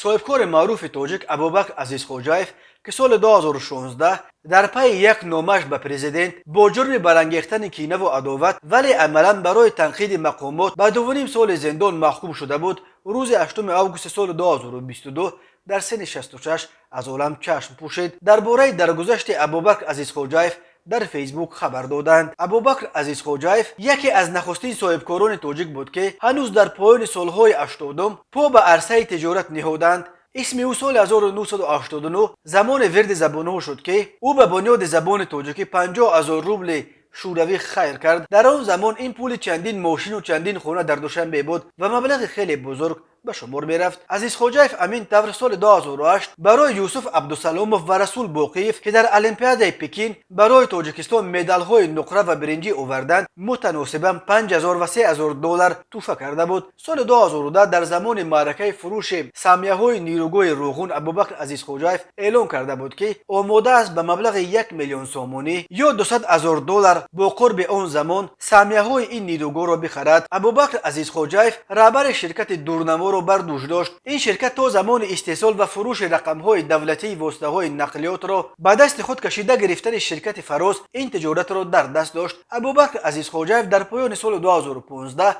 صاحبکار معروف تاجیک ابوبکر عزیزخوجایف که سال 2016 در پی یک نامش به پرزیدنت با جرم برانگیختن کینه و عداوت ولی عملا برای تنقید مقامات به 2.5 سال زندان محکوم شده بود، روز 8 آگوست سال 2022 در سن 66 از عالم چشم پوشید. درباره درگذشت ابوبکر عزیزخوجایف در فیسبوک خبر دادند. ابوبکر عزیزخوجایف یکی از نخستین صاحبکاران تاجیک بود که هنوز در پایان سالهای 80 پا به عرصه تجارت نهادند. اسم او سال 1989 زمان ورد زبانها شد که او به بنیاد زبان تاجیکی 50,000 روبل شوروی خیر کرد. در آن زمان این پول چندین ماشین و چندین خانه در دوشنبه بود و مبلغ خیلی بزرگ به شمار میرفت. عزیزخوجایف امین طور سال 2008 برای یوسف عبدالسلاموف و رسول باقیف که در المپیاد پکین برای تاجیکستان مدال های نقره و برنجی آوردند متناسباً 5,000 و 3,000 دلار تحفه کرده بود. سال 2010 در زمان معرکه فروش سهمیه های نیروگاه روغون ابوبکر عزیزخوجایف اعلام کرده بود که آماده است به مبلغ 1,000,000 سومانی یا 200,000 دلار با قرب آن زمان سهمیه های این نیروگاه را بخرد. ابوبکر عزیزخوجایف رهبر شرکت دورنما را بر دوش داشت. این شرکت تا زمان استحصال و فروش رقم‌های دولتی واسطه‌های نقلیات را به دست خود کشیده گرفتن شرکت فراز این تجارت را در دست داشت. ابوبکر عزیزخوجایف در پایان سال 2015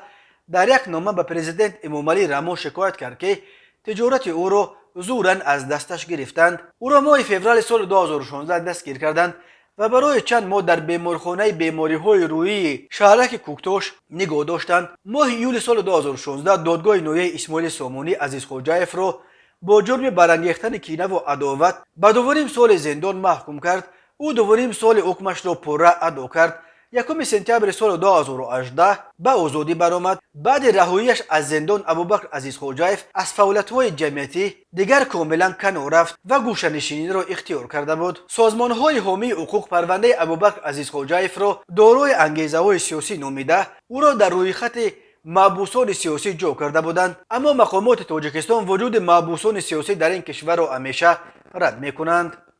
در یک نامه به پرزیدنت امامعلی رحمان شکایت کرد که تجارت او را زوراً از دستش گرفتند. او را ماه فوریه سال 2016 دستگیر کردند و برای چند ماه در بیمارخانه بیماری‌های روحی شهرک کوکتاش نگاه داشتند. ماه ایول سال 2016 دادگاه نویه اسماعیل سامانی عزیزخوجایف را با جرم برانگیختن کینه و عداوت به 2.5 سال زندان محکوم کرد. او 2.5 سال حکمش را پرره ادا کرد. 1 سپتامبر سال 2018 به آزادی برآمد. بعد رهاییش از زندان ابوبکر عزیزخوجایف از فعالیت‌های جمعیتی دیگر کاملا کنار رفت و گوشه‌نشینی را اختیار کرده بود. سازمان‌های حامی حقوق پرونده ابوبکر عزیزخوجایف را دارای انگیزه‌های سیاسی نامیده او را در روی خط محبوسان سیاسی جا کرده بودند، اما مقامات تاجیکستان وجود محبوسان سیاسی در این کشور را همیشه رد می‌کنند.